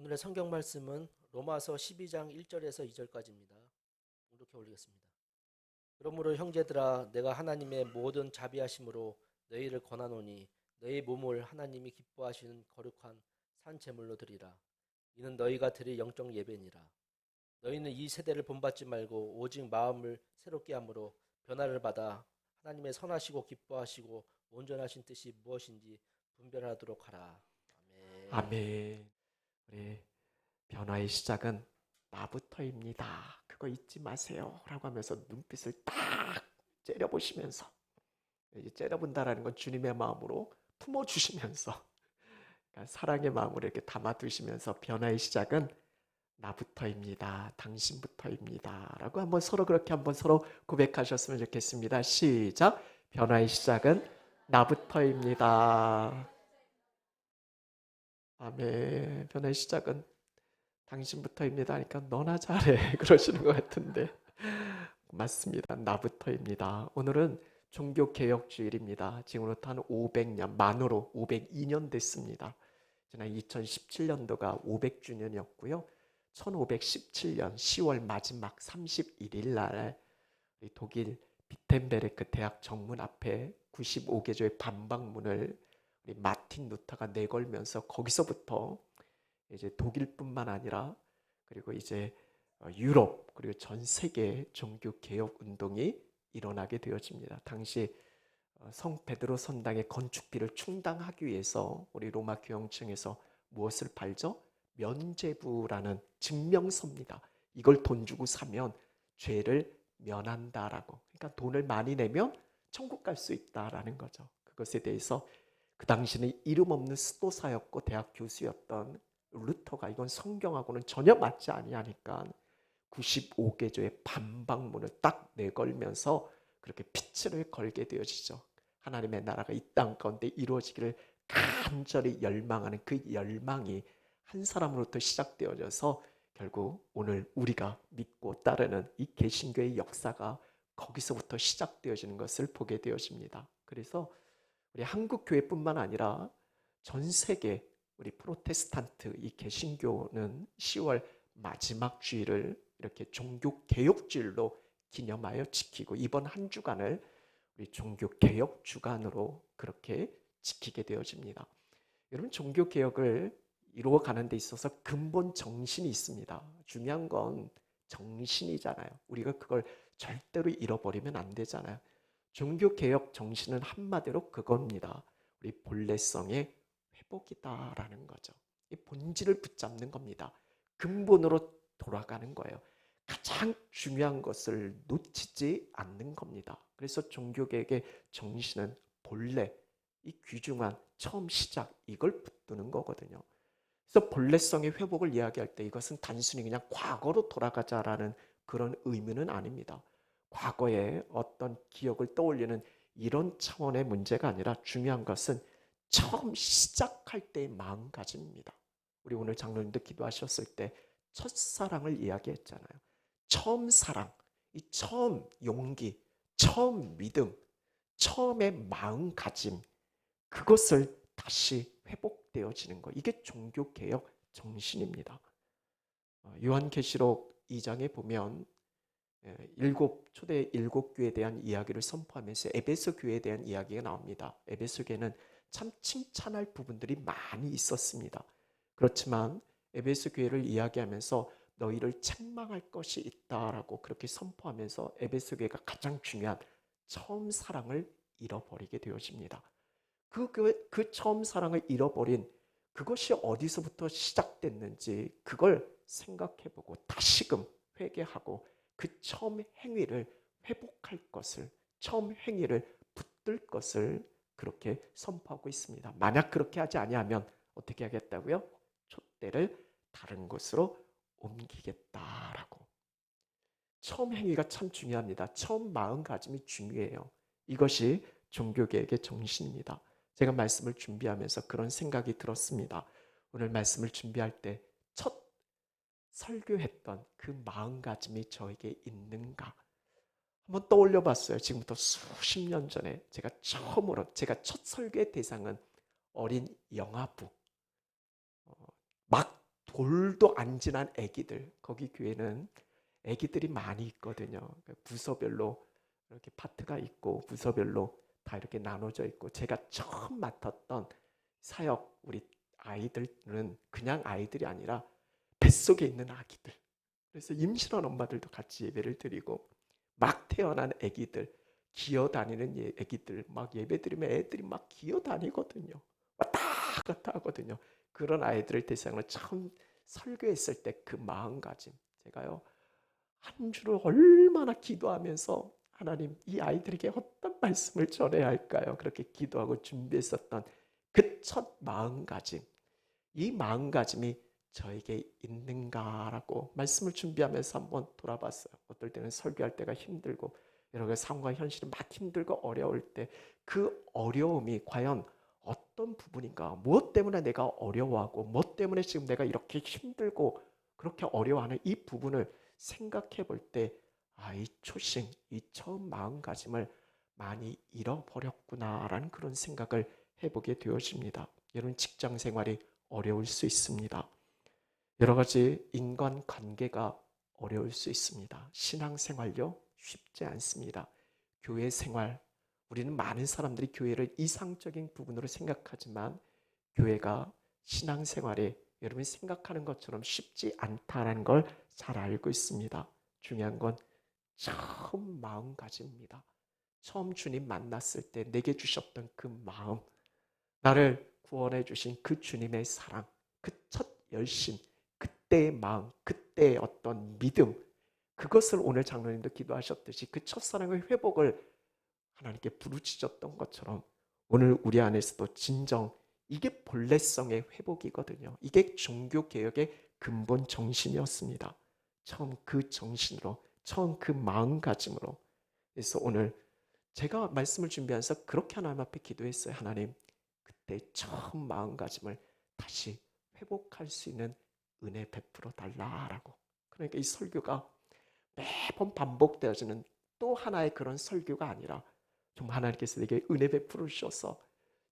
오늘의 성경 말씀은 로마서 12장 1절에서 2절까지입니다. 공독해 올리겠습니다. 그러므로 형제들아 내가 하나님의 모든 자비하심으로 너희를 권하노니 너희 몸을 하나님이 기뻐하시는 거룩한 산 제물로 드리라. 이는 너희가 드릴 영적 예배니라. 너희는 이 세대를 본받지 말고 오직 마음을 새롭게 함으로 변화를 받아 하나님의 선하시고 기뻐하시고 온전하신 뜻이 무엇인지 분별하도록 하라. 아멘. 아멘. 우리 변화의 시작은 나부터입니다. 그거 잊지 마세요. 라고 하면서 눈빛을 딱 째려보시면서, 이제 째려본다라는 건 주님의 마음으로 품어주시면서, 그러니까 사랑의 마음으로 이렇게 담아두시면서 변화의 시작은 나부터입니다. 당신부터입니다. 라고 한번 서로 그렇게 한번 서로 고백하셨으면 좋겠습니다. 시작. 변화의 시작은 나부터입니다. 아멘. 변화의 시작은 당신부터입니다 하니까 너나 잘해 그러시는 것 같은데 맞습니다. 나부터입니다. 오늘은 종교개혁주일입니다. 지금으로부터 한 500년, 만으로 502년 됐습니다. 지난 2017년도가 500주년이었고요. 1517년 10월 마지막 31일 날 독일 비텐베르크 대학 정문 앞에 95개조의 반박문을 우리 마틴 루터가 내걸면서 거기서부터 이제 독일뿐만 아니라 그리고 이제 유럽 그리고 전 세계 종교 개혁 운동이 일어나게 되어집니다. 당시 성 베드로 성당의 건축비를 충당하기 위해서 우리 로마 교황청에서 무엇을 팔죠? 면죄부라는 증명서입니다. 이걸 돈 주고 사면 죄를 면한다라고. 그러니까 돈을 많이 내면 천국 갈 수 있다라는 거죠. 그것에 대해서 그 당시는 이름 없는 수도사였고 대학 교수였던 루터가 이건 성경하고는 전혀 맞지 아니하니까 95개조의 반박문을 딱 내걸면서 그렇게 피치를 걸게 되어지죠. 하나님의 나라가 이 땅 가운데 이루어지기를 간절히 열망하는 그 열망이 한 사람으로부터 시작되어져서 결국 오늘 우리가 믿고 따르는 이 개신교의 역사가 거기서부터 시작되어지는 것을 보게 되어집니다. 그래서 우리 한국 교회뿐만 아니라 전 세계 우리 프로테스탄트 이 개신교는 10월 마지막 주일을 이렇게 종교 개혁 주일로 기념하여 지키고 이번 한 주간을 우리 종교 개혁 주간으로 그렇게 지키게 되어집니다. 여러분 종교 개혁을 이루어가는 데 있어서 근본 정신이 있습니다. 중요한 건 정신이잖아요. 우리가 그걸 절대로 잃어버리면 안 되잖아요. 종교개혁 정신은 한마디로 그겁니다. 우리 본래성의 회복이다라는 거죠. 이 본질을 붙잡는 겁니다. 근본으로 돌아가는 거예요. 가장 중요한 것을 놓치지 않는 겁니다. 그래서 종교개혁의 정신은 본래, 이 귀중한 처음 시작, 이걸 붙드는 거거든요. 그래서 본래성의 회복을 이야기할 때 이것은 단순히 그냥 과거로 돌아가자라는 그런 의미는 아닙니다. 과거의 어떤 기억을 떠올리는 이런 차원의 문제가 아니라 중요한 것은 처음 시작할 때의 마음가짐입니다. 우리 오늘 장로님도 기도하셨을 때 첫사랑을 이야기했잖아요. 처음 사랑, 이 처음 용기, 처음 믿음, 처음의 마음가짐, 그것을 다시 회복되어지는 것. 이게 종교개혁 정신입니다. 요한계시록 2장에 보면 초대 일곱 교회에 대한 이야기를 선포하면서 에베소 교회에 대한 이야기가 나옵니다. 에베소 교회는 참 칭찬할 부분들이 많이 있었습니다. 그렇지만 에베소 교회를 이야기하면서 너희를 책망할 것이 있다라고 그렇게 선포하면서 에베소 교회가 가장 중요한 처음 사랑을 잃어버리게 되어집니다. 그 처음 사랑을 잃어버린 그것이 어디서부터 시작됐는지 그걸 생각해보고 다시금 회개하고 그 처음 행위를 회복할 것을, 처음 행위를 붙들 것을 그렇게 선포하고 있습니다. 만약 그렇게 하지 아니하면 어떻게 하겠다고요? 촛대를 다른 곳으로 옮기겠다라고. 처음 행위가 참 중요합니다. 처음 마음가짐이 중요해요. 이것이 종교개혁의 정신입니다. 제가 말씀을 준비하면서 그런 생각이 들었습니다. 오늘 말씀을 준비할 때 첫 설교했던 그 마음가짐이 저에게 있는가? 한번 떠올려 봤어요. 지금부터 수십 년 전에 제가 첫 설교의 대상은 어린 영아부, 막 돌도 안 지난 아기들, 거기 교회는 아기들이 많이 있거든요. 그러니까 부서별로 이렇게 파트가 있고 부서별로 다 이렇게 나눠져 있고, 제가 처음 맡았던 사역 우리 아이들은 그냥 아이들이 아니라 뱃속에 있는 아기들. 그래서 임신한 엄마들도 같이 예배를 드리고, 막 태어난 아기들, 기어다니는 아기들 막 예배 드리면 애들이 막 기어다니거든요. 왔다 갔다 하거든요. 그런 아이들을 대상으로 처음 설교했을 때 그 마음가짐, 제가요 한 주를 얼마나 기도하면서 하나님 이 아이들에게 어떤 말씀을 전해야 할까요? 그렇게 기도하고 준비했었던 그 첫 마음가짐, 이 마음가짐이 저에게 있는가라고 말씀을 준비하면서 한번 돌아봤어요. 어떨 때는 설교할 때가 힘들고 여러 가지 상황과 현실이 막 힘들고 어려울 때 그 어려움이 과연 어떤 부분인가, 무엇 때문에 내가 어려워하고 무엇 때문에 지금 내가 이렇게 힘들고 그렇게 어려워하는 이 부분을 생각해 볼 때, 이 초심, 이 처음 마음가짐을 많이 잃어버렸구나라는 그런 생각을 해보게 되어집니다. 여러분, 직장 생활이 어려울 수 있습니다. 여러 가지 인간 관계가 어려울 수 있습니다. 신앙 생활요, 쉽지 않습니다. 교회 생활, 우리는 많은 사람들이 교회를 이상적인 부분으로 생각하지만 교회가 신앙 생활에 여러분이 생각하는 것처럼 쉽지 않다는 걸 잘 알고 있습니다. 중요한 건 처음 마음가짐입니다. 처음 주님 만났을 때 내게 주셨던 그 마음, 나를 구원해 주신 그 주님의 사랑, 그 첫 열심, 그때의 마음, 그때의 어떤 믿음, 그것을 오늘 장로님도 기도하셨듯이 그 첫사랑의 회복을 하나님께 부르짖었던 것처럼 오늘 우리 안에서도 진정, 이게 본래성의 회복이거든요. 이게 종교개혁의 근본 정신이었습니다. 처음 그 정신으로, 처음 그 마음가짐으로. 그래서 오늘 제가 말씀을 준비하면서 그렇게 하나님 앞에 기도했어요. 하나님, 그때 처음 마음가짐을 다시 회복할 수 있는 은혜 베풀어 달라라고. 그러니까 이 설교가 매번 반복되어지는 또 하나의 그런 설교가 아니라, 정말 하나님께서 내게 은혜 베풀어 주셔서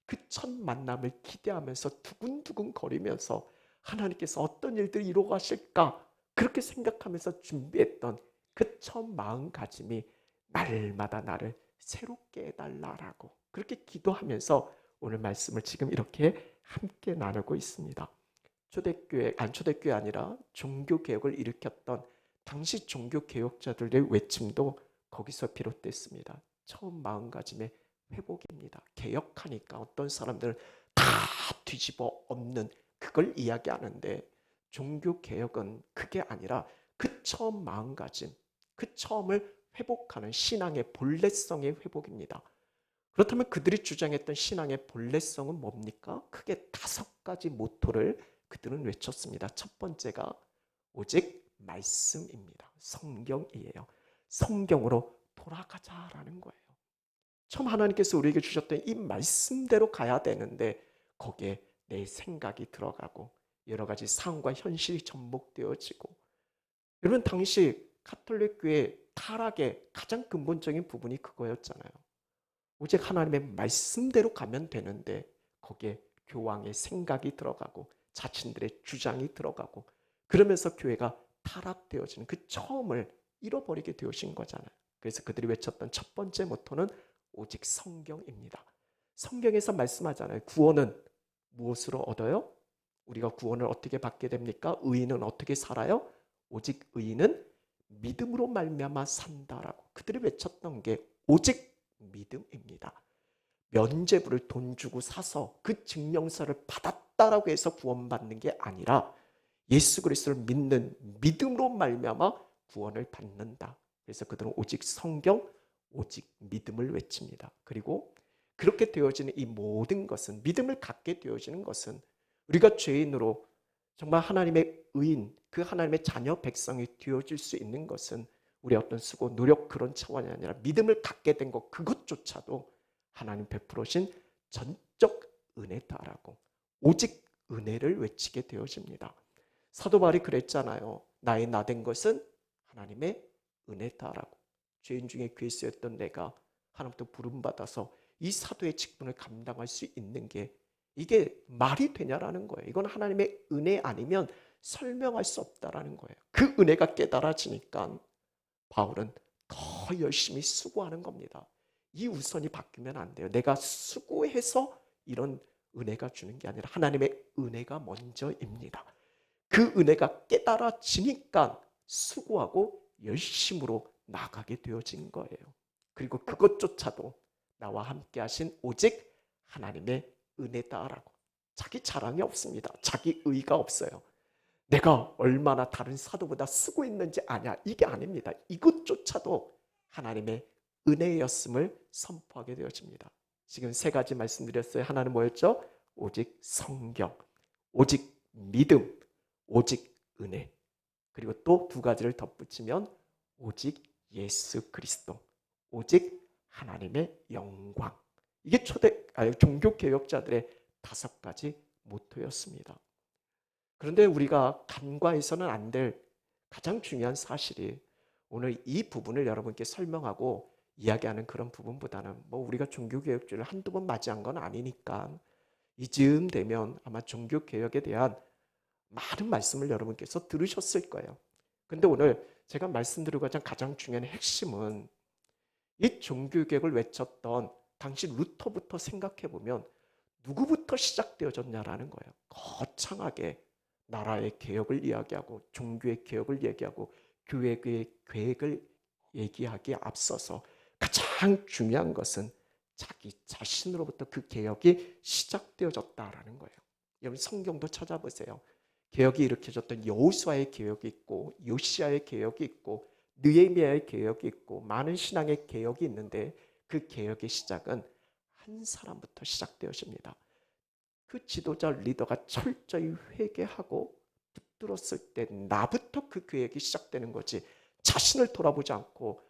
그 첫 만남을 기대하면서 두근두근 거리면서 하나님께서 어떤 일들을 이루어 가실까 그렇게 생각하면서 준비했던 그 처음 마음가짐이 날마다 나를 새롭게 해달라라고 그렇게 기도하면서 오늘 말씀을 지금 이렇게 함께 나누고 있습니다. 초대교회 아니라 종교개혁을 일으켰던 당시 종교개혁자들의 외침도 거기서 비롯됐습니다. 처음 마음가짐의 회복입니다. 개혁하니까 어떤 사람들은 다 뒤집어 엎는 그걸 이야기하는데, 종교개혁은 그게 아니라 그 처음 마음가짐, 그 처음을 회복하는 신앙의 본래성의 회복입니다. 그렇다면 그들이 주장했던 신앙의 본래성은 뭡니까? 크게 5가지 모토를 그들은 외쳤습니다. 첫 번째가 오직 말씀입니다. 성경이에요. 성경으로 돌아가자라는 거예요. 처음 하나님께서 우리에게 주셨던 이 말씀대로 가야 되는데 거기에 내 생각이 들어가고 여러 가지 상황과 현실이 접목되어지고, 여러분 당시 가톨릭 교회 타락의 가장 근본적인 부분이 그거였잖아요. 오직 하나님의 말씀대로 가면 되는데 거기에 교황의 생각이 들어가고 자신들의 주장이 들어가고 그러면서 교회가 타락되어지는 그 처음을 잃어버리게 되어진 거잖아요. 그래서 그들이 외쳤던 첫 번째 모토는 오직 성경입니다. 성경에서 말씀하잖아요. 구원은 무엇으로 얻어요? 우리가 구원을 어떻게 받게 됩니까? 의인은 어떻게 살아요? 오직 의인은 믿음으로 말미암아 산다라고 그들이 외쳤던 게 오직 믿음입니다. 면죄부를 돈 주고 사서 그 증명서를 받았다라고 해서 구원받는 게 아니라 예수 그리스도를 믿는 믿음으로 말미암아 구원을 받는다. 그래서 그들은 오직 성경, 오직 믿음을 외칩니다. 그리고 그렇게 되어지는 이 모든 것은, 믿음을 갖게 되어지는 것은 우리가 죄인으로 정말 하나님의 의인, 그 하나님의 자녀 백성이 되어질 수 있는 것은 우리 어떤 수고, 노력 그런 차원이 아니라 믿음을 갖게 된 것 그것조차도 하나님 베풀으신 전적 은혜다라고 오직 은혜를 외치게 되어집니다. 사도 바울이 그랬잖아요. 나의 나된 것은 하나님의 은혜다라고. 죄인 중에 괴수였던 내가 하나님부터 부름받아서 이 사도의 직분을 감당할 수 있는 게 이게 말이 되냐라는 거예요. 이건 하나님의 은혜 아니면 설명할 수 없다라는 거예요. 그 은혜가 깨달아지니까 바울은 더 열심히 수고하는 겁니다. 이 우선이 바뀌면 안 돼요. 내가 수고해서 이런 은혜가 주는 게 아니라 하나님의 은혜가 먼저입니다. 그 은혜가 깨달아지니까 수고하고 열심으로 나가게 되어진 거예요. 그리고 그것조차도 나와 함께 하신 오직 하나님의 은혜다라고. 자기 자랑이 없습니다. 자기 의가 없어요. 내가 얼마나 다른 사도보다 쓰고 있는지 아냐, 이게 아닙니다. 이것조차도 하나님의 은혜였음을 선포하게 되어집니다. 지금 세 가지 말씀드렸어요. 하나는 뭐였죠? 오직 성경, 오직 믿음, 오직 은혜. 그리고 또 두 가지를 덧붙이면 오직 예수 그리스도, 오직 하나님의 영광. 이게 종교 개혁자들의 다섯 가지 모토였습니다. 그런데 우리가 간과해서는 안 될 가장 중요한 사실이, 오늘 이 부분을 여러분께 설명하고 이야기하는 그런 부분보다는 뭐 우리가 종교개혁주를 한두 번 맞이한 건 아니니까 이즈음 되면 아마 종교개혁에 대한 많은 말씀을 여러분께서 들으셨을 거예요. 근데 오늘 제가 말씀드리고자 가장 중요한 핵심은, 이 종교개혁을 외쳤던 당시 루터부터 생각해 보면 누구부터 시작되어졌냐라는 거예요. 거창하게 나라의 개혁을 이야기하고 종교의 개혁을 얘기하고 교회의 계획을 얘기하기에 앞서서 가장 중요한 것은 자기 자신으로부터 그 개혁이 시작되어졌다라는 거예요. 여러분 성경도 찾아보세요. 개혁이 일으켜졌던 여호수아의 개혁이 있고 요시야의 개혁이 있고 느헤미야의 개혁이 있고 많은 신앙의 개혁이 있는데, 그 개혁의 시작은 한 사람부터 시작되어집니다. 그 지도자 리더가 철저히 회개하고 붙들었을 때 나부터 그 계획이 시작되는 거지, 자신을 돌아보지 않고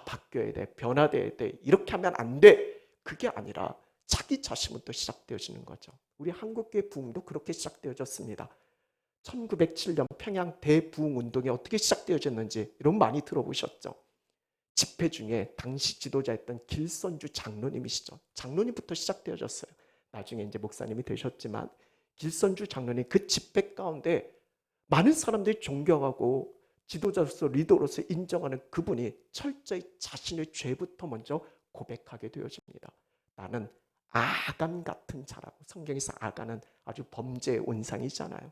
바뀌어야 돼, 변화돼야 돼, 이렇게 하면 안 돼, 그게 아니라 자기 자신부터 시작되어지는 거죠. 우리 한국교회 부흥도 그렇게 시작되어졌습니다. 1907년 평양 대부흥운동이 어떻게 시작되어졌는지 여러분 많이 들어보셨죠? 집회 중에 당시 지도자였던 길선주 장로님이시죠. 장로님부터 시작되어졌어요. 나중에 이제 목사님이 되셨지만 길선주 장로님 그 집회 가운데 많은 사람들이 존경하고 지도자로서 리더로서 인정하는 그분이 철저히 자신의 죄부터 먼저 고백하게 되어집니다. 나는 아간 같은 자라고. 성경에서 아간은 아주 범죄의 온상이잖아요.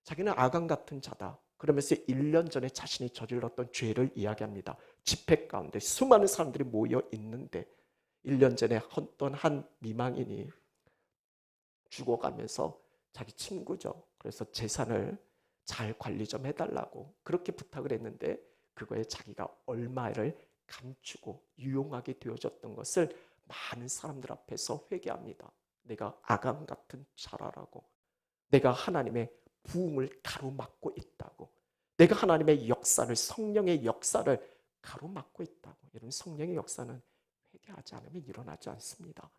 자기는 아간 같은 자다. 그러면서 1년 전에 자신이 저질렀던 죄를 이야기합니다. 집회 가운데 수많은 사람들이 모여 있는데 1년 전에 어떤 한 미망인이 죽어가면서 자기 친구죠. 그래서 재산을 잘 관리 좀 해달라고 그렇게 부탁을 했는데, 그거에 자기가 얼마를 감추고 유용하게 되어졌던 것을 많은 사람들 앞에서 회개합니다. 내가 아간 같은 자라라고. 내가 하나님의 부흥을 가로막고 있다고. 내가 하나님의 역사를, 성령의 역사를 가로막고 있다고. 여러분 성령의 역사는 회개하지 않으면 일어나지 않습니다.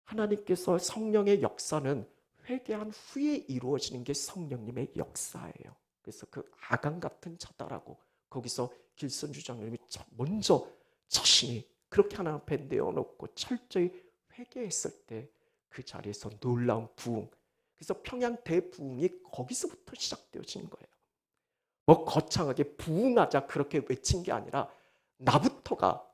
하나님께서 성령의 역사는 회개한 후에 이루어지는 게 성령님의 역사예요. 그래서 그 아간 같은 자다라고 거기서 길선주 장로님이 먼저 자신이 그렇게 하나님 앞에 내어놓고 철저히 회개했을 때 그 자리에서 놀라운 부흥, 그래서 평양 대부흥이 거기서부터 시작되어진 거예요. 뭐 거창하게 부흥하자 그렇게 외친 게 아니라 나부터가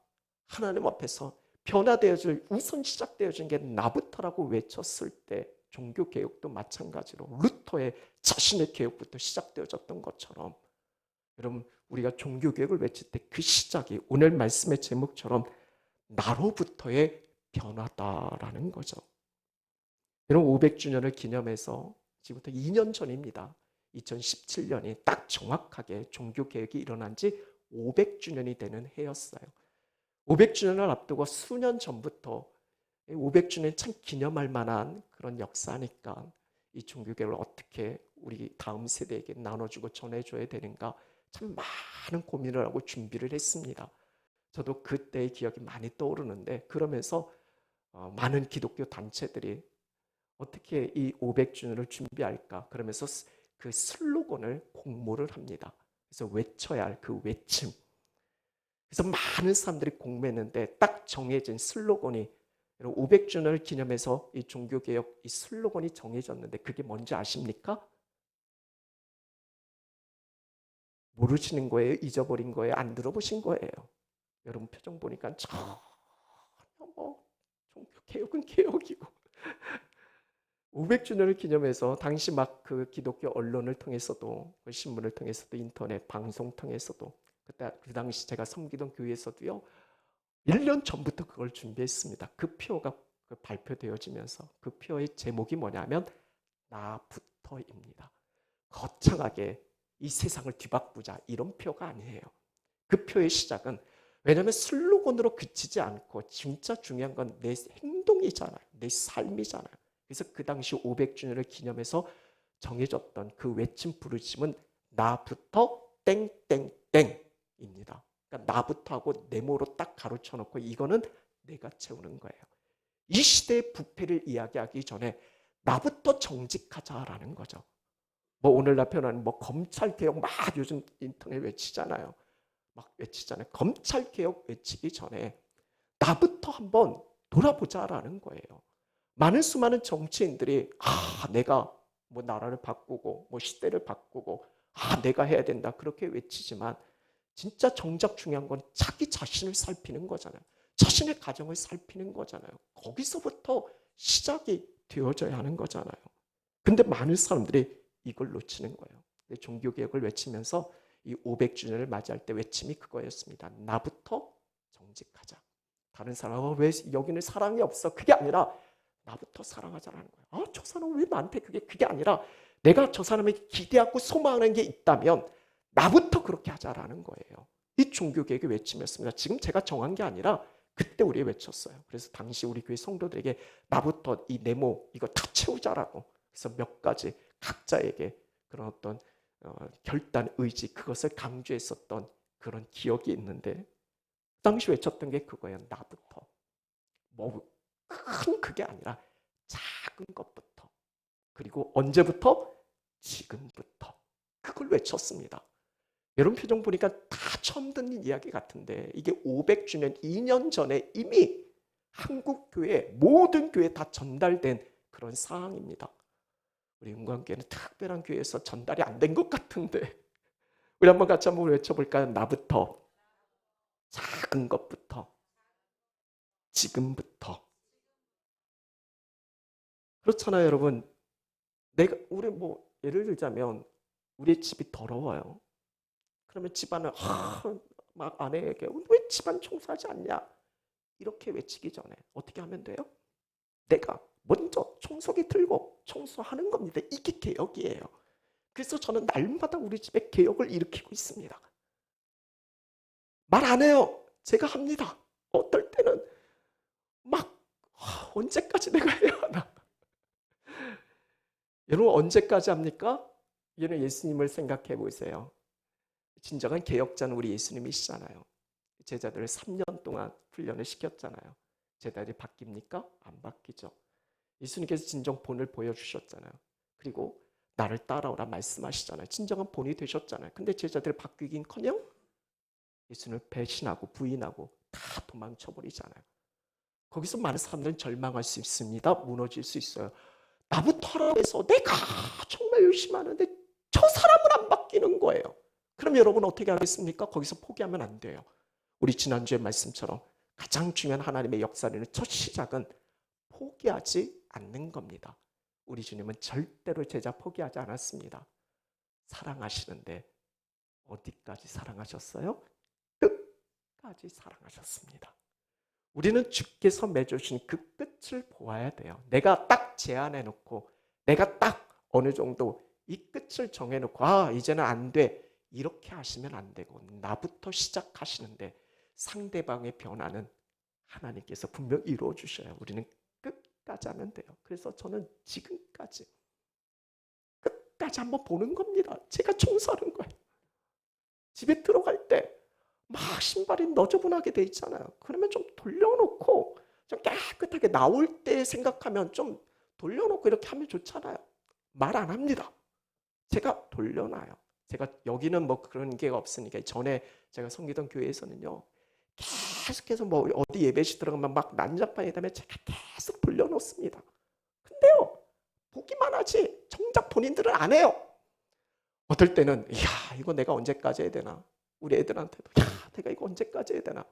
하나님 앞에서 변화되어질, 우선 시작되어진 게 나부터라고 외쳤을 때 종교개혁도 마찬가지로 루터의 자신의 개혁부터 시작되어졌던 것처럼, 여러분 우리가 종교개혁을 외칠 때 그 시작이 오늘 말씀의 제목처럼 나로부터의 변화다라는 거죠. 여러분 500주년을 기념해서 지금부터 2년 전입니다. 2017년이 딱 정확하게 종교개혁이 일어난 지 500주년이 되는 해였어요. 500주년을 앞두고 수년 전부터 500주년 참 기념할 만한 그런 역사니까 이 종교개혁을 어떻게 우리 다음 세대에게 나눠주고 전해줘야 되는가 참 많은 고민을 하고 준비를 했습니다. 저도 그때의 기억이 많이 떠오르는데, 그러면서 많은 기독교 단체들이 어떻게 이 500주년을 준비할까 그러면서 그 슬로건을 공모를 합니다. 그래서 외쳐야 할 그 외침, 그래서 많은 사람들이 공모했는데 딱 정해진 슬로건이, 500주년을 기념해서 이 종교개혁 이 슬로건이 정해졌는데 그게 뭔지 아십니까? 모르시는 거예요? 잊어버린 거예요? 안 들어보신 거예요? 여러분 표정 보니까 전혀 뭐 종교개혁은 개혁이고 500주년을 기념해서 당시 막 그 기독교 언론을 통해서도 그 신문을 통해서도 인터넷 방송 통해서도 그때 그 당시 제가 섬기던 교회에서도요 1년 전부터 그걸 준비했습니다. 그 표가 발표되어지면서 그 표의 제목이 뭐냐면 나부터입니다. 거창하게 이 세상을 뒤바꾸자 이런 표가 아니에요. 그 표의 시작은 왜냐하면 슬로건으로 그치지 않고 진짜 중요한 건 내 행동이잖아요. 내 삶이잖아요. 그래서 그 당시 500주년을 기념해서 정해졌던 그 외침 부르심은 나부터 땡땡땡입니다. 그러니까 나부터 하고 네모로 딱 가로쳐 놓고 이거는 내가 채우는 거예요. 이 시대의 부패를 이야기하기 전에 나부터 정직하자라는 거죠. 뭐 오늘날 표현하는 뭐 검찰 개혁 막 요즘 인터넷 외치잖아요. 막 외치잖아요. 검찰 개혁 외치기 전에 나부터 한번 돌아보자라는 거예요. 많은 수많은 정치인들이 내가 뭐 나라를 바꾸고 뭐 시대를 바꾸고 내가 해야 된다 그렇게 외치지만 진짜 정작 중요한 건 자기 자신을 살피는 거잖아요. 자신의 가정을 살피는 거잖아요. 거기서부터 시작이 되어져야 하는 거잖아요. 근데 많은 사람들이 이걸 놓치는 거예요. 종교개혁을 외치면서 이 500주년을 맞이할 때 외침이 그거였습니다. 나부터 정직하자. 다른 사람은 왜 여기는 사랑이 없어? 그게 아니라 나부터 사랑하자라는 거예요. 저 사람은 왜 나한테 그게 아니라 내가 저 사람에게 기대하고 소망하는 게 있다면 나부터 그렇게 하자라는 거예요. 이 종교개혁의 외침이었습니다. 지금 제가 정한 게 아니라 그때 우리 외쳤어요. 그래서 당시 우리 교회 성도들에게 나부터 이 네모 이거 다 채우자라고. 그래서 몇 가지 각자에게 그런 어떤 결단, 의지 그것을 강조했었던 그런 기억이 있는데 그 당시 외쳤던 게 그거예요. 나부터. 뭐 큰 그게 아니라 작은 것부터. 그리고 언제부터? 지금부터. 그걸 외쳤습니다. 여러분 표정 보니까 다 처음 듣는 이야기 같은데 이게 500주년 2년 전에 이미 한국 교회 모든 교회에 다 전달된 그런 사항입니다. 우리 은광교회는 특별한 교회에서 전달이 안 된 것 같은데 우리 한번 같이 한번 외쳐볼까요? 나부터 작은 것부터 지금부터. 그렇잖아요 여러분. 우리 뭐 예를 들자면 우리 집이 더러워요. 그러면 집안을 막 아내에게 왜 집안 청소하지 않냐 이렇게 외치기 전에 어떻게 하면 돼요? 내가 먼저 청소기 들고 청소하는 겁니다. 이게 개혁이에요. 그래서 저는 날마다 우리 집에 개혁을 일으키고 있습니다. 말 안 해요. 제가 합니다. 어떨 때는 막 언제까지 내가 해야 하나. 여러분 언제까지 합니까? 여러분 예수님을 생각해 보세요. 진정한 개혁자는 우리 예수님이시잖아요. 제자들을 3년 동안 훈련을 시켰잖아요. 제자들이 바뀝니까? 안 바뀌죠. 예수님께서 진정 본을 보여주셨잖아요. 그리고 나를 따라오라 말씀하시잖아요. 진정한 본이 되셨잖아요. 근데 제자들이 바뀌긴커녕 예수님을 배신하고 부인하고 다 도망쳐버리잖아요. 거기서 많은 사람들은 절망할 수 있습니다. 무너질 수 있어요. 나부터 하라고 해서 내가 정말 열심히 하는데 저 사람은 안 바뀌는 거예요. 그럼 여러분 어떻게 하겠습니까? 거기서 포기하면 안 돼요. 우리 지난주의 말씀처럼 가장 중요한 하나님의 역사는 첫 시작은 포기하지 않는 겁니다. 우리 주님은 절대로 제자 포기하지 않았습니다. 사랑하시는데 어디까지 사랑하셨어요? 끝까지 사랑하셨습니다. 우리는 주께서 맺어주신 그 끝을 보아야 돼요. 내가 딱 제안해놓고 내가 딱 어느 정도 이 끝을 정해놓고 이제는 안 돼. 이렇게 하시면 안 되고 나부터 시작하시는데 상대방의 변화는 하나님께서 분명 이루어 주셔요. 우리는 끝까지 하면 돼요. 그래서 저는 지금까지 끝까지 한번 보는 겁니다. 제가 청소하는 거예요. 집에 들어갈 때 막 신발이 너저분하게 돼 있잖아요. 그러면 좀 돌려놓고 좀 깨끗하게 나올 때 생각하면 좀 돌려놓고 이렇게 하면 좋잖아요. 말 안 합니다. 제가 돌려놔요. 제가 여기는 뭐 그런 게 없으니까 전에 제가 섬기던 교회에서는요. 계속해서 뭐 어디 예배시 들어가면 막 난장판에 다음에 제가 계속 돌려놓습니다. 근데요. 보기만 하지 정작 본인들은 안 해요. 어떨 때는 야, 이거 내가 언제까지 해야 되나? 우리 애들한테도 야, 내가 이거 언제까지 해야 되나?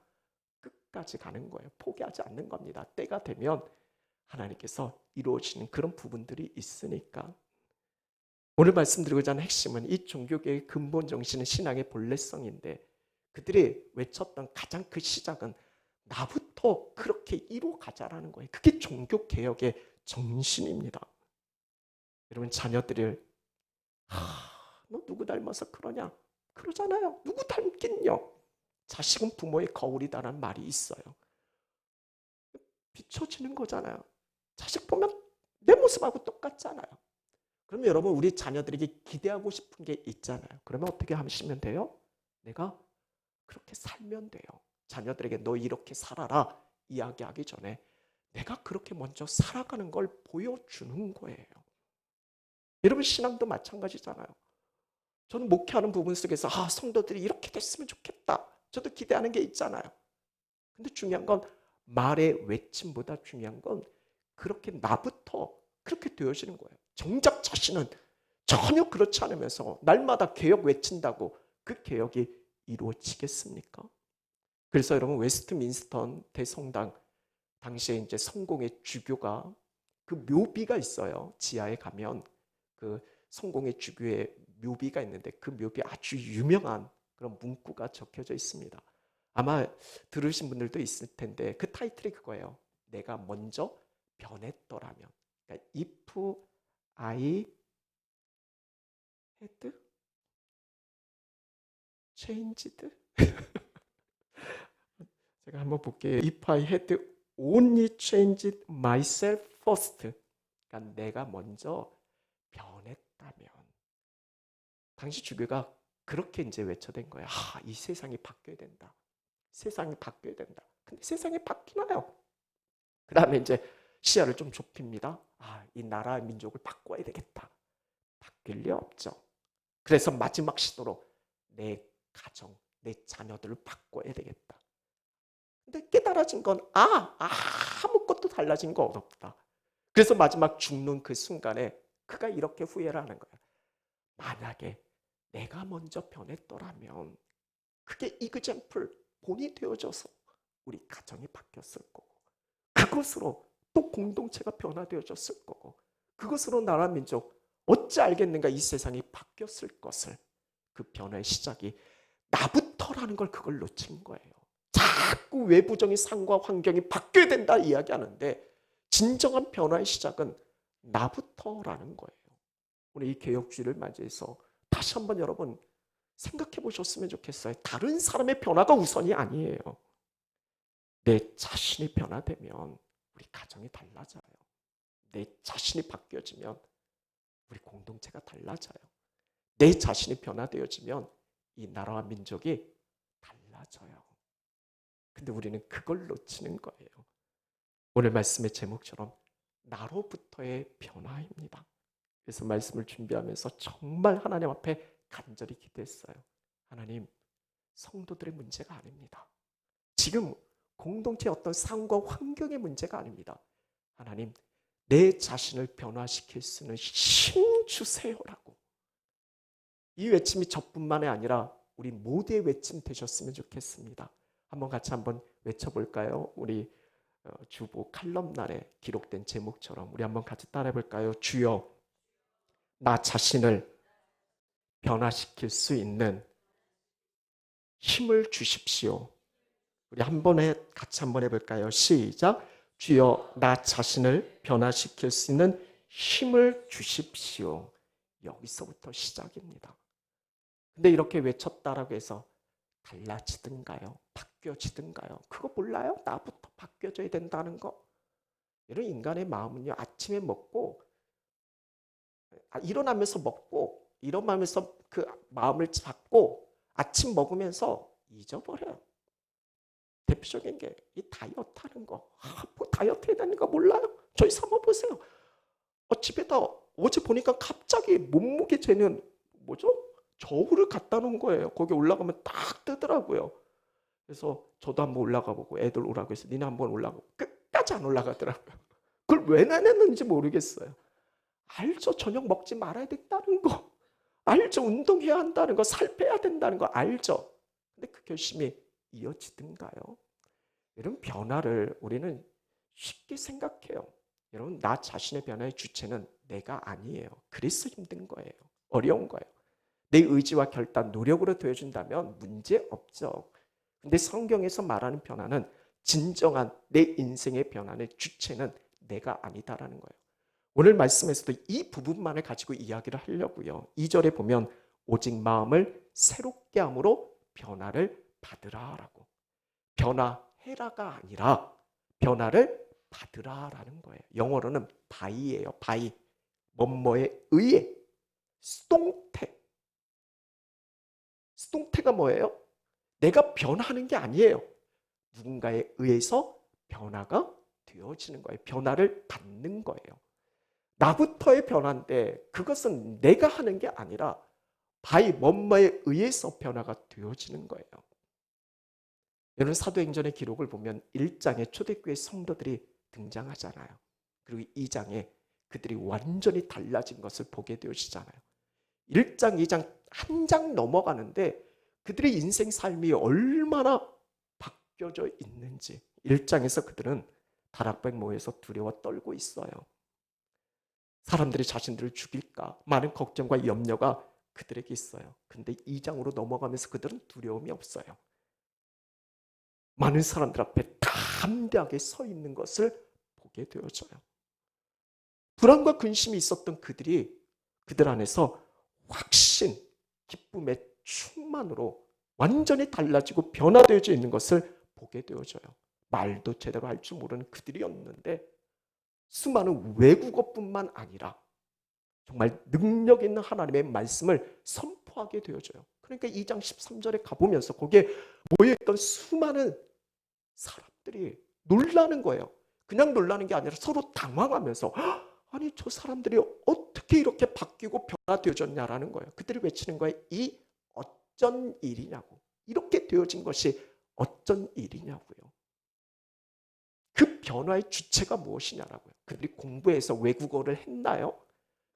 끝까지 가는 거예요. 포기하지 않는 겁니다. 때가 되면 하나님께서 이루어지는 그런 부분들이 있으니까. 오늘 말씀드리고자 하는 핵심은 이 종교계의 근본 정신은 신앙의 본래성인데 그들이 외쳤던 가장 그 시작은 나부터 그렇게 이루어가자라는 거예요. 그게 종교개혁의 정신입니다. 여러분 자녀들을 너 누구 닮아서 그러냐? 그러잖아요. 누구 닮긴요? 자식은 부모의 거울이다라는 말이 있어요. 비춰지는 거잖아요. 자식 보면 내 모습하고 똑같잖아요. 그럼 여러분 우리 자녀들에게 기대하고 싶은 게 있잖아요. 그러면 어떻게 하시면 돼요? 내가 그렇게 살면 돼요. 자녀들에게 너 이렇게 살아라 이야기하기 전에 내가 그렇게 먼저 살아가는 걸 보여주는 거예요. 여러분 신앙도 마찬가지잖아요. 저는 목회하는 부분 속에서 성도들이 이렇게 됐으면 좋겠다. 저도 기대하는 게 있잖아요. 근데 중요한 건 말의 외침보다 중요한 건 그렇게 나부터 그렇게 되어지는 거예요. 정작 자신은 전혀 그렇지 않으면서 날마다 개혁 외친다고 그 개혁이 이루어지겠습니까? 그래서 여러분 웨스트민스턴 대성당 당시에 이제 성공의 주교가 그 묘비가 있어요. 지하에 가면 그 성공의 주교의 묘비가 있는데 그 묘비 아주 유명한 그런 문구가 적혀져 있습니다. 아마 들으신 분들도 있을 텐데 그 타이틀이 그거예요. 내가 먼저 변했더라면. 그러니까 if I had changed. 제가 한번 볼게요. If I had only changed myself first. 그러니까 내가 먼저 변했다면. 당시 주교가 그렇게 이제 외쳐댄 거예요. 이 세상이 바뀌어야 된다. 세상이 바뀌어야 된다. 근데 세상이 바뀌나요? 그 다음에 이제 시야를 좀 좁힙니다. 이 나라 민족을 바꿔야 되겠다. 바뀔 리 없죠. 그래서 마지막 시도로 내 가정, 내 자녀들을 바꿔야 되겠다. 근데 깨달아진 건 아무것도 달라진 거 없다. 그래서 마지막 죽는 그 순간에 그가 이렇게 후회를 하는 거야. 만약에 내가 먼저 변했더라면 그게 이그젬플 본이 되어져서 우리 가정이 바뀌었을 거고 그것으로 또 공동체가 변화되어졌을 거고 그것으로 나라 민족 어찌 알겠는가 이 세상이 바뀌었을 것을 그 변화의 시작이 나부터라는 걸 그걸 놓친 거예요. 자꾸 외부적인 상황과 환경이 바뀌어야 된다 이야기하는데 진정한 변화의 시작은 나부터라는 거예요. 오늘 이 개혁주의를 맞이해서 다시 한번 여러분 생각해 보셨으면 좋겠어요. 다른 사람의 변화가 우선이 아니에요. 내 자신이 변화되면 우리 가정이 달라져요. 내 자신이 바뀌어지면 우리 공동체가 달라져요. 내 자신이 변화되어지면 이 나라와 민족이 달라져요. 근데 우리는 그걸 놓치는 거예요. 오늘 말씀의 제목처럼 나로부터의 변화입니다. 그래서 말씀을 준비하면서 정말 하나님 앞에 간절히 기도했어요. 하나님, 성도들의 문제가 아닙니다. 지금 공동체의 어떤 상황과 환경의 문제가 아닙니다. 하나님, 내 자신을 변화시킬 수 있는 힘 주세요라고. 이 외침이 저뿐만이 아니라 우리 모두의 외침 되셨으면 좋겠습니다. 한번 같이 한번 외쳐볼까요? 우리 주보 칼럼날에 기록된 제목처럼 우리 한번 같이 따라해볼까요? 주여, 나 자신을 변화시킬 수 있는 힘을 주십시오. 우리 같이 한번 해볼까요? 시작. 주여, 나 자신을 변화시킬 수 있는 힘을 주십시오. 여기서부터 시작입니다. 근데 이렇게 외쳤다라고 해서 달라지든가요? 바뀌어지든가요? 그거 몰라요? 나부터 바뀌어져야 된다는 거? 이런 인간의 마음은요, 아침에 먹고, 일어나면서 먹고, 일어나면서 그 마음을 잡고, 아침 먹으면서 잊어버려요. 대표적인 게 이 다이어트 하는 거. 뭐 다이어트 해야 되는 거 몰라요? 저희 사모 보세요. 집에다 어제 보니까 갑자기 몸무게 재는 저울을 갖다 놓은 거예요. 거기 올라가면 딱 뜨더라고요. 그래서 저도 한번 올라가 보고 애들 오라고 해서 니네 한번 올라가고 끝까지 안 올라가더라고요. 그걸 왜 내냈는지 모르겠어요. 알죠. 저녁 먹지 말아야 된다는 거. 알죠. 운동해야 한다는 거, 살 빼야 된다는 거 알죠. 근데 그 결심이 이어지든가요? 이런 변화를 우리는 쉽게 생각해요. 여러분, 나 자신의 변화의 주체는 내가 아니에요. 그래서 힘든 거예요. 어려운 거예요. 내 의지와 결단, 노력으로 되어준다면 문제 없죠. 근데 성경에서 말하는 변화는 진정한 내 인생의 변화의 주체는 내가 아니다라는 거예요. 오늘 말씀에서도 이 부분만을 가지고 이야기를 하려고요. 2절에 보면 오직 마음을 새롭게 함으로 변화를 받으라라고. 변화해라가 아니라 변화를 받으라라는 거예요. 영어로는 by예요. by. 뭐뭐에 의해. 수동태. 수동태가 뭐예요? 내가 변하는 게 아니에요. 누군가에 의해서 변화가 되어지는 거예요. 변화를 받는 거예요. 나부터의 변화인데 그것은 내가 하는 게 아니라 by 뭐뭐에 의해서 변화가 되어지는 거예요. 여러분, 사도행전의 기록을 보면 1장에 초대교회 성도들이 등장하잖아요. 그리고 2장에 그들이 완전히 달라진 것을 보게 되어지잖아요. 1장, 2장 한 장 넘어가는데 그들의 인생 삶이 얼마나 바뀌어져 있는지. 1장에서 그들은 다락방 모여서 두려워 떨고 있어요. 사람들이 자신들을 죽일까 많은 걱정과 염려가 그들에게 있어요. 근데 2장으로 넘어가면서 그들은 두려움이 없어요. 많은 사람들 앞에 담대하게 서 있는 것을 보게 되어져요. 불안과 근심이 있었던 그들이 그들 안에서 확신, 기쁨의 충만으로 완전히 달라지고 변화되어져 있는 것을 보게 되어져요. 말도 제대로 할 줄 모르는 그들이었는데 수많은 외국어뿐만 아니라 정말 능력 있는 하나님의 말씀을 선포하게 되어져요. 그러니까 2장 13절에 가보면서 거기에 모여있던 수많은 사람들이 놀라는 거예요. 그냥 놀라는 게 아니라 서로 당황하면서 아니 저 사람들이 어떻게 이렇게 바뀌고 변화되어졌냐라는 거예요. 그들이 외치는 거예요. 이 어쩐 일이냐고. 이렇게 되어진 것이 어쩐 일이냐고요. 그 변화의 주체가 무엇이냐라고요. 그들이 공부해서 외국어를 했나요?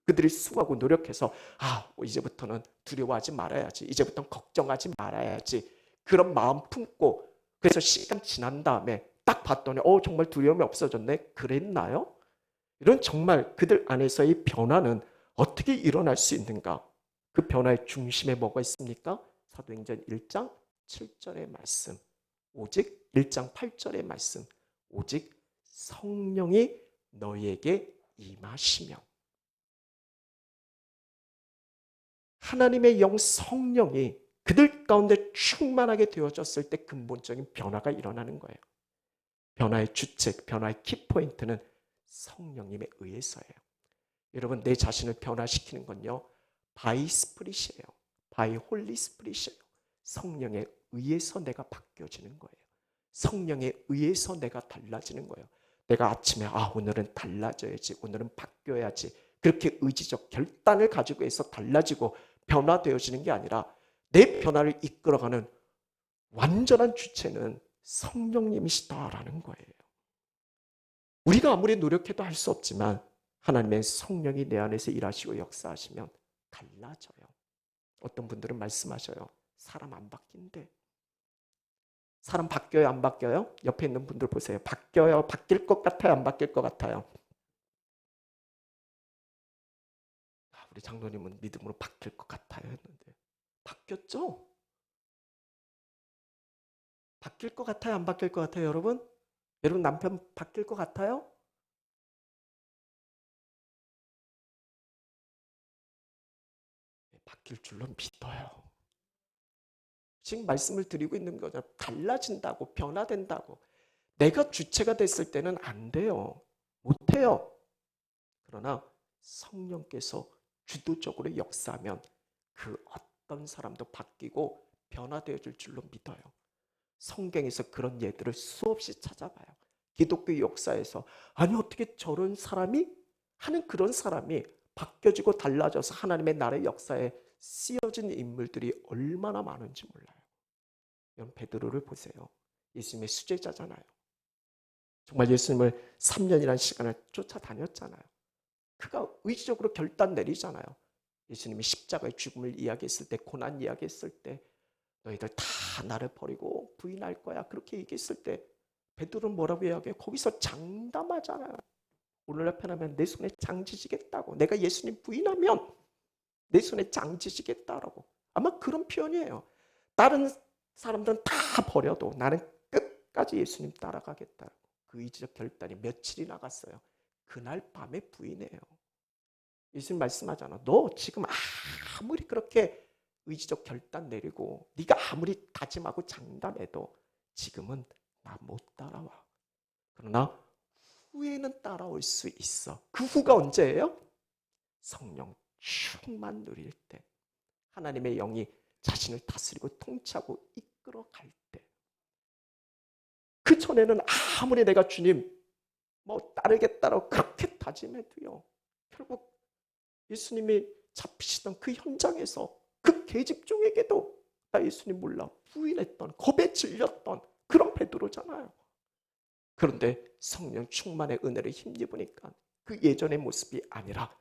그들이 수고하고 노력해서 이제부터는 두려워하지 말아야지. 이제부터는 걱정하지 말아야지. 그런 마음 품고 그래서 시간 지난 다음에 딱 봤더니 정말 두려움이 없어졌네. 그랬나요? 이런 정말 그들 안에서의 변화는 어떻게 일어날 수 있는가? 그 변화의 중심에 뭐가 있습니까? 사도행전 1장 7절의 말씀. 오직 1장 8절의 말씀. 오직 성령이 너희에게 임하시며. 하나님의 영 성령이 그들 가운데 충만하게 되어졌을 때 근본적인 변화가 일어나는 거예요. 변화의 주체, 변화의 키포인트는 성령님에 의해서예요. 여러분, 내 자신을 변화시키는 건요, 바이 스프릿이에요. 바이 홀리 스프릿이에요. 성령에 의해서 내가 바뀌어지는 거예요. 성령에 의해서 내가 달라지는 거예요. 내가 아침에 오늘은 달라져야지, 오늘은 바뀌어야지, 그렇게 의지적 결단을 가지고 해서 달라지고 변화되어지는 게 아니라 내 변화를 이끌어가는 완전한 주체는 성령님이시다라는 거예요. 우리가 아무리 노력해도 할 수 없지만 하나님의 성령이 내 안에서 일하시고 역사하시면 달라져요. 어떤 분들은 말씀하셔요. 사람 안 바뀐대. 사람 바뀌어요, 안 바뀌어요? 옆에 있는 분들 보세요. 바뀌어요, 바뀔 것 같아요, 안 바뀔 것 같아요? 우리 장로님은 믿음으로 바뀔 것 같아요 했는데 바뀌었죠? 바뀔 것 같아요, 안 바뀔 것 같아요, 여러분? 여러분 남편 바뀔 것 같아요? 바뀔 줄로 믿어요. 지금 말씀을 드리고 있는 거죠. 달라진다고, 변화된다고. 내가 주체가 됐을 때는 안 돼요. 못해요. 그러나 성령께서 주도적으로 역사하면 그 어떤 사람도 바뀌고 변화되어질 줄로 믿어요. 성경에서 그런 예들을 수없이 찾아봐요. 기독교 역사에서 아니 어떻게 저런 사람이 하는 그런 사람이 바뀌어지고 달라져서 하나님의 나라의 역사에 쓰여진 인물들이 얼마나 많은지 몰라요. 여러분 베드로를 보세요. 예수님의 수제자잖아요. 정말 예수님을 3년이라는 시간을 쫓아다녔잖아요. 그가 의지적으로 결단 내리잖아요. 예수님이 십자가의 죽음을 이야기했을 때, 고난 이야기했을 때 너희들 다 나를 버리고 부인할 거야 그렇게 얘기했을 때 베드로는 뭐라고 이야기해요? 거기서 장담하잖아요. 오늘날 편하면 내 손에 장 지시겠다고. 내가 예수님 부인하면 내 손에 장 지시겠다라고. 아마 그런 표현이에요. 다른 사람들은 다 버려도 나는 끝까지 예수님 따라가겠다고. 그 의지적 결단이 며칠이 나갔어요. 그날 밤에 부인해요. 예수님 말씀하잖아. 너 지금 아무리 그렇게 의지적 결단 내리고 네가 아무리 다짐하고 장담해도 지금은 나 못 따라와. 그러나 후에는 따라올 수 있어. 그 후가 언제예요? 성령 충만 누릴 때. 하나님의 영이 자신을 다스리고 통치하고 이끌어갈 때. 그 전에는 아무리 내가 주님 뭐 따르겠다라고 그렇게 다짐해도요. 결국 예수님이 잡히시던 그 현장에서 그 계집종에게도 나 예수님 몰라 부인했던 겁에 질렸던 그런 베드로잖아요. 그런데 성령 충만의 은혜를 힘입으니까 그 예전의 모습이 아니라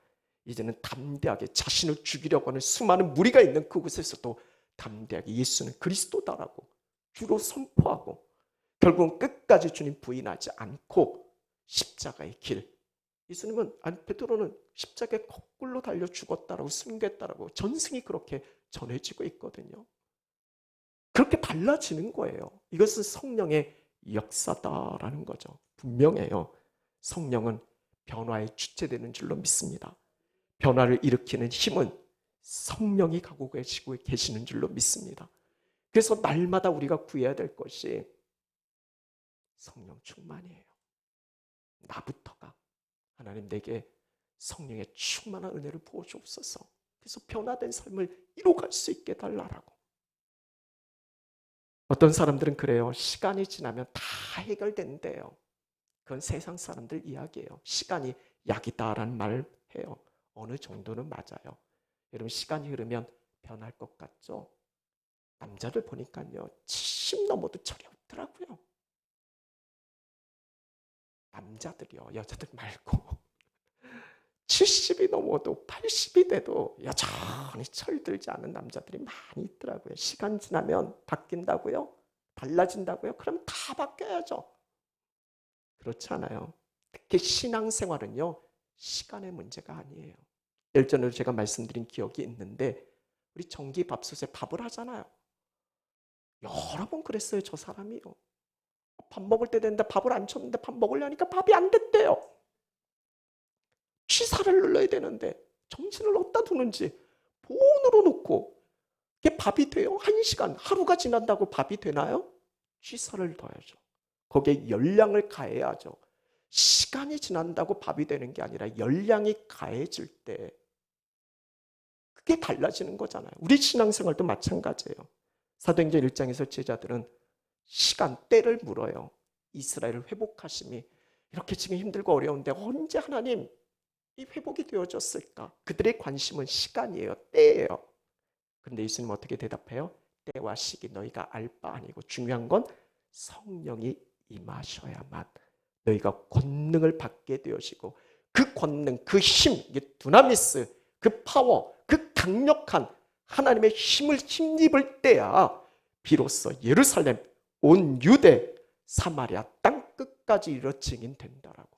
이제는 담대하게 자신을 죽이려고 하는 수많은 무리가 있는 그곳에서도 담대하게 예수는 그리스도다라고 주로 선포하고 결국은 끝까지 주님 부인하지 않고 십자가의 길. 예수님은 베드로는 십자가에 거꾸로 달려 죽었다라고 숨겼다라고 전승이 그렇게 전해지고 있거든요. 그렇게 달라지는 거예요. 이것은 성령의 역사다라는 거죠. 분명해요. 성령은 변화의 주체되는 줄로 믿습니다. 변화를 일으키는 힘은 성령이 가지고 계시는 줄로 믿습니다. 그래서 날마다 우리가 구해야 될 것이 성령 충만이에요. 나부터가 하나님 내게 성령의 충만한 은혜를 부어주옵소서. 그래서 변화된 삶을 이루어갈 수 있게 달라라고. 어떤 사람들은 그래요. 시간이 지나면 다 해결된대요. 그건 세상 사람들 이야기예요. 시간이 약이다라는 말을 해요. 어느 정도는 맞아요. 여러분 시간이 흐르면 변할 것 같죠? 남자들 보니까요. 70 넘어도 철이 없더라고요. 남자들이요. 여자들 말고. 70이 넘어도 80이 돼도 여전히 철들지 않은 남자들이 많이 있더라고요. 시간 지나면 바뀐다고요? 달라진다고요? 그럼 다 바뀌어야죠. 그렇지 않아요. 특히 신앙생활은요. 시간의 문제가 아니에요. 예전에도 제가 말씀드린 기억이 있는데 우리 정기밥솥에 밥을 하잖아요. 여러 번 그랬어요. 저 사람이요. 밥 먹을 때 됐는데 밥을 안 쳤는데 밥 먹으려니까 밥이 안 됐대요. 취사를 눌러야 되는데 정신을 어디다 두는지 폰으로 놓고 이게 밥이 돼요? 1시간, 하루가 지난다고 밥이 되나요? 취사를 둬야죠. 거기에 열량을 가해야죠. 시간이 지난다고 밥이 되는 게 아니라 열량이 가해질 때 그게 달라지는 거잖아요. 우리 신앙생활도 마찬가지예요. 사도행전 1장에서 제자들은 시간, 때를 물어요. 이스라엘을 회복하심이 이렇게 지금 힘들고 어려운데 언제 하나님 이 회복이 되어졌을까? 그들의 관심은 시간이에요. 때예요. 그런데 예수님 어떻게 대답해요? 때와 시기 너희가 알 바 아니고 중요한 건 성령이 임하셔야만 너희가 권능을 받게 되어지고 그 권능, 그 힘, 이게 두나미스, 그 파워, 그 강력한 하나님의 힘을 힘입을 때야 비로소 예루살렘, 온 유대, 사마리아 땅 끝까지 이르러 증인된다라고.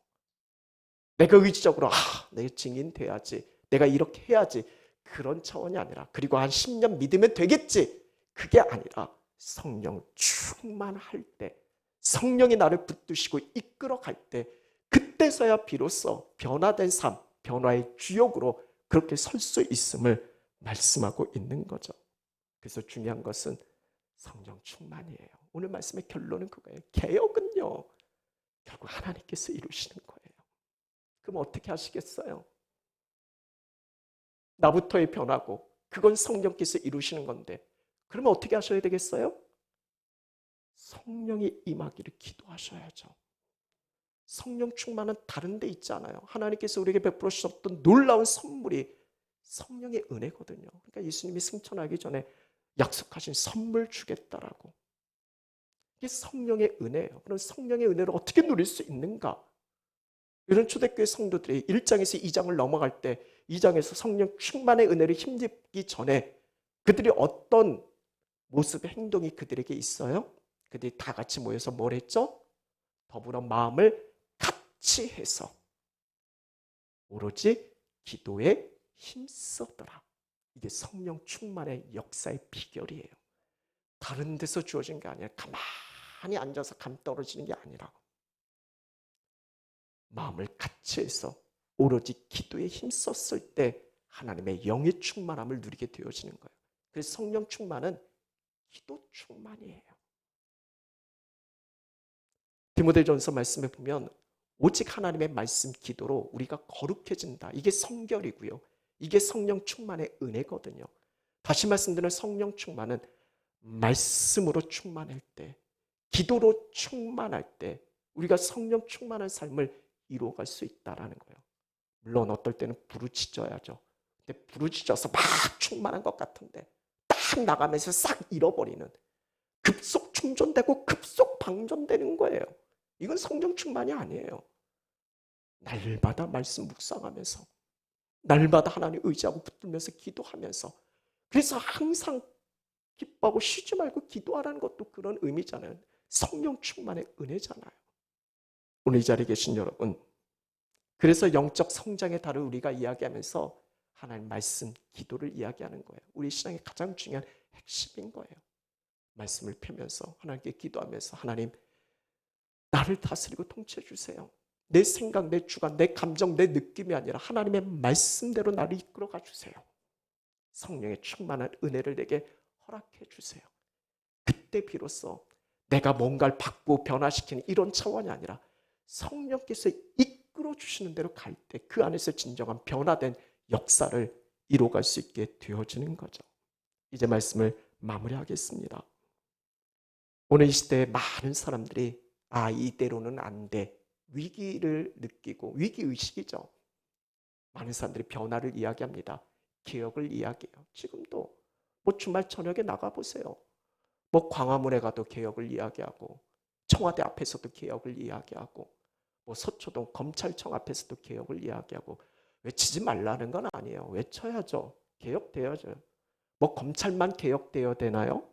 내가 의지적으로 내가 증인돼야지. 내가 이렇게 해야지. 그런 차원이 아니라 그리고 한 10년 믿으면 되겠지. 그게 아니라 성령 충만할 때 성령이 나를 붙드시고 이끌어갈 때 그때서야 비로소 변화된 삶, 변화의 주역으로 그렇게 설 수 있음을 말씀하고 있는 거죠. 그래서 중요한 것은 성령 충만이에요. 오늘 말씀의 결론은 그거예요. 개혁은요. 결국 하나님께서 이루시는 거예요. 그럼 어떻게 하시겠어요? 나부터의 변화고 그건 성령께서 이루시는 건데 그러면 어떻게 하셔야 되겠어요? 성령이 임하기를 기도하셔야죠. 성령 충만은 다른 데 있잖아요. 하나님께서 우리에게 베풀어 주셨던 놀라운 선물이 성령의 은혜거든요. 그러니까 예수님이 승천하기 전에 약속하신 선물 주겠다라고. 이게 성령의 은혜예요. 그럼 성령의 은혜를 어떻게 누릴 수 있는가? 이런 초대교회 성도들이 1장에서 2장을 넘어갈 때 2장에서 성령 충만의 은혜를 힘입기 전에 그들이 어떤 모습의 행동이 그들에게 있어요? 그들이 다 같이 모여서 뭘 했죠? 더불어 마음을 같이 해서 오로지 기도에 힘쓰더라. 이게 성령 충만의 역사의 비결이에요. 다른 데서 주어진 게 아니라 가만히 앉아서 감 떨어지는 게 아니라 마음을 같이 해서 오로지 기도에 힘썼을 때 하나님의 영의 충만함을 누리게 되어지는 거예요. 그래서 성령 충만은 기도 충만이에요. 디모데전서 말씀에 보면 오직 하나님의 말씀 기도로 우리가 거룩해진다. 이게 성결이고요. 이게 성령 충만의 은혜거든요. 다시 말씀드리는 성령 충만은 말씀으로 충만할 때, 기도로 충만할 때 우리가 성령 충만한 삶을 이루어갈 수 있다는 거예요. 물론 어떨 때는 부르짖어야죠. 근데 부르짖어서 막 충만한 것 같은데 딱 나가면서 싹 잃어버리는, 급속 충전되고 급속 방전되는 거예요. 이건 성령 충만이 아니에요. 날마다 말씀 묵상하면서 날마다 하나님 의지하고 붙들면서 기도하면서, 그래서 항상 기뻐하고 쉬지 말고 기도하라는 것도 그런 의미잖아요. 성령 충만의 은혜잖아요. 오늘 이 자리에 계신 여러분, 그래서 영적 성장의 달을 우리가 이야기하면서 하나님 말씀, 기도를 이야기하는 거예요. 우리 신앙의 가장 중요한 핵심인 거예요. 말씀을 펴면서 하나님께 기도하면서 하나님, 나를 다스리고 통치해 주세요. 내 생각, 내 주관, 내 감정, 내 느낌이 아니라 하나님의 말씀대로 나를 이끌어가 주세요. 성령의 충만한 은혜를 내게 허락해 주세요. 그때 비로소 내가 뭔가를 바꾸고 변화시키는 이런 차원이 아니라 성령께서 이끌어 주시는 대로 갈 때 그 안에서 진정한 변화된 역사를 이루어갈 수 있게 되어지는 거죠. 이제 말씀을 마무리하겠습니다. 오늘 이 시대에 많은 사람들이 이대로는 안 돼. 위기를 느끼고, 위기의식이죠. 많은 사람들이 변화를 이야기합니다. 개혁을 이야기해요. 지금도 주말 저녁에 나가보세요. 광화문에 가도 개혁을 이야기하고, 청와대 앞에서도 개혁을 이야기하고, 서초동 검찰청 앞에서도 개혁을 이야기하고, 외치지 말라는 건 아니에요. 외쳐야죠. 개혁되어야죠. 검찰만 개혁되어야 되나요?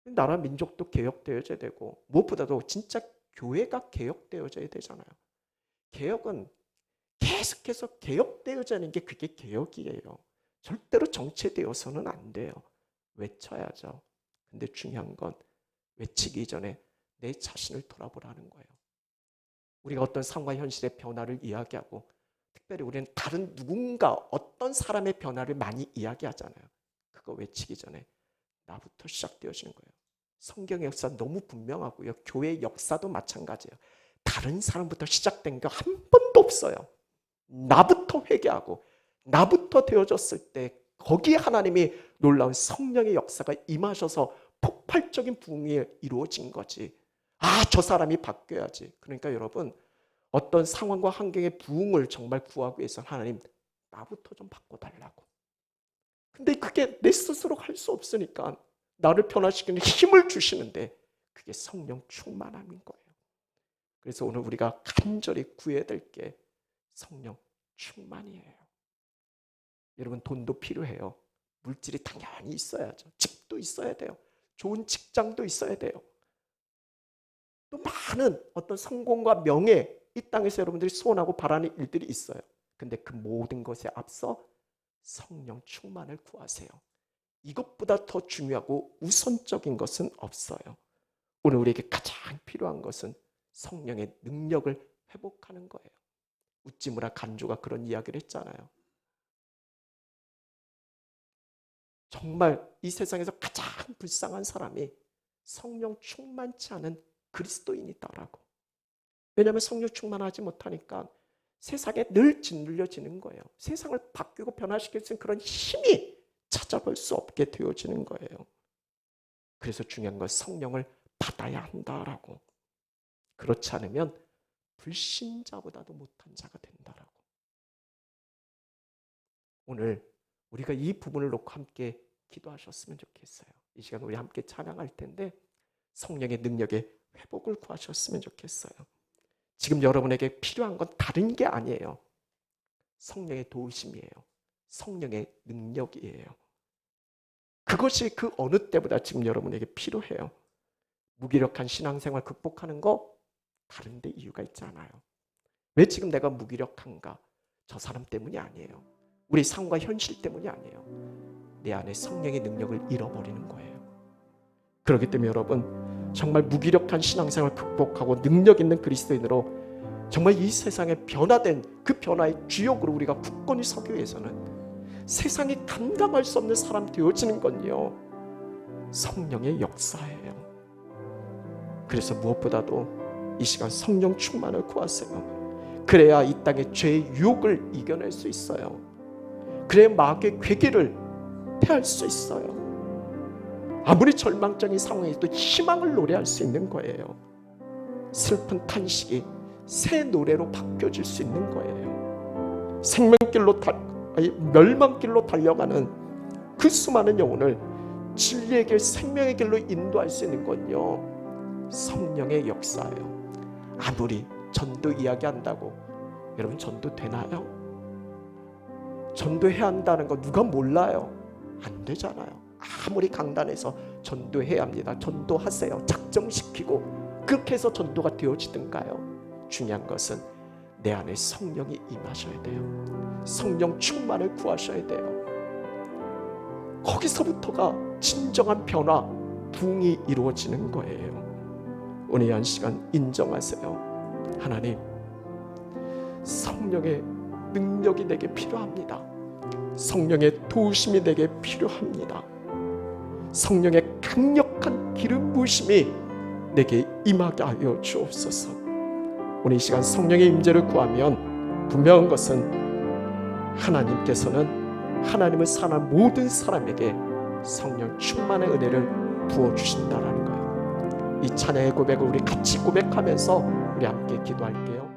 나라 민족도 개혁되어져야 되고, 무엇보다도 진짜 교회가 개혁되어져야 되잖아요. 개혁은 계속해서 개혁되어지는 게 그게 개혁이에요. 절대로 정체되어서는 안 돼요. 외쳐야죠. 근데 중요한 건 외치기 전에 내 자신을 돌아보라는 거예요. 우리가 어떤 상황 현실의 변화를 이야기하고, 특별히 우리는 다른 누군가 어떤 사람의 변화를 많이 이야기하잖아요. 그거 외치기 전에 나부터 시작되어지는 거예요. 성경의 역사 너무 분명하고요. 교회의 역사도 마찬가지예요. 다른 사람부터 시작된 거 한 번도 없어요. 나부터 회개하고 나부터 되어졌을 때 거기에 하나님이 놀라운 성령의 역사가 임하셔서 폭발적인 부흥이 이루어진 거지. 저 사람이 바뀌어야지. 그러니까 여러분, 어떤 상황과 환경의 부흥을 정말 구하기 위해서 하나님, 나부터 좀 바꿔달라고. 근데 그게 내 스스로 할 수 없으니까 나를 변화시키는 힘을 주시는데 그게 성령 충만함인 거예요. 그래서 오늘 우리가 간절히 구해야 될 게 성령 충만이에요. 여러분, 돈도 필요해요. 물질이 당연히 있어야죠. 집도 있어야 돼요. 좋은 직장도 있어야 돼요. 또 많은 어떤 성공과 명예, 이 땅에서 여러분들이 소원하고 바라는 일들이 있어요. 근데 그 모든 것에 앞서 성령 충만을 구하세요. 이것보다 더 중요하고 우선적인 것은 없어요. 오늘 우리에게 가장 필요한 것은 성령의 능력을 회복하는 거예요. 우찌무라 간주가 그런 이야기를 했잖아요. 정말 이 세상에서 가장 불쌍한 사람이 성령 충만치 않은 그리스도인이다라고. 왜냐하면 성령 충만하지 못하니까 세상에 늘 짓눌려지는 거예요. 세상을 바뀌고 변화시킬 수 있는 그런 힘이 찾아볼 수 없게 되어지는 거예요. 그래서 중요한 건 성령을 받아야 한다라고. 그렇지 않으면 불신자보다도 못한 자가 된다라고. 오늘 우리가 이 부분을 놓고 함께 기도하셨으면 좋겠어요. 이 시간 우리 함께 찬양할 텐데 성령의 능력의 회복을 구하셨으면 좋겠어요. 지금 여러분에게 필요한 건 다른 게 아니에요. 성령의 도우심이에요. 성령의 능력이에요. 그것이 그 어느 때보다 지금 여러분에게 필요해요. 무기력한 신앙생활 극복하는 거 다른 데 이유가 있지 않아요. 왜 지금 내가 무기력한가? 저 사람 때문이 아니에요. 우리 삶과 현실 때문이 아니에요. 내 안에 성령의 능력을 잃어버리는 거예요. 그렇기 때문에 여러분, 정말 무기력한 신앙생활 극복하고 능력 있는 그리스도인으로 정말 이 세상에 변화된 그 변화의 주역으로 우리가 굳건히 서기 위해서는 세상이 감당할 수 없는 사람 되어지는 건요, 성령의 역사예요. 그래서 무엇보다도 이 시간 성령 충만을 구하세요. 그래야 이 땅의 죄의 유혹을 이겨낼 수 있어요. 그래야 마귀의 괴계를 패할 수 있어요. 아무리 절망적인 상황에도 희망을 노래할 수 있는 거예요. 슬픈 탄식이 새 노래로 바뀌어질 수 있는 거예요. 멸망길로 달려가는 그 수많은 영혼을 진리의 길, 생명의 길로 인도할 수 있는 건요, 성령의 역사예요. 아무리 전도 이야기한다고 여러분 전도 되나요? 전도해야 한다는 거 누가 몰라요? 안 되잖아요. 아무리 강단에서 전도해야 합니다. 전도하세요. 작정시키고 그렇게 해서 전도가 되어지든가요. 중요한 것은 내 안에 성령이 임하셔야 돼요. 성령 충만을 구하셔야 돼요. 거기서부터가 진정한 변화, 부흥이 이루어지는 거예요. 오늘 한 시간 인정하세요. 하나님, 성령의 능력이 내게 필요합니다. 성령의 도우심이 내게 필요합니다. 성령의 강력한 기름 부으심이 내게 임하게 하여 주옵소서. 오늘 이 시간 성령의 임재를 구하면 분명한 것은 하나님께서는 하나님을 사랑하는 모든 사람에게 성령 충만의 은혜를 부어주신다라는 거예요. 이 찬양의 고백을 우리 같이 고백하면서 우리 함께 기도할게요.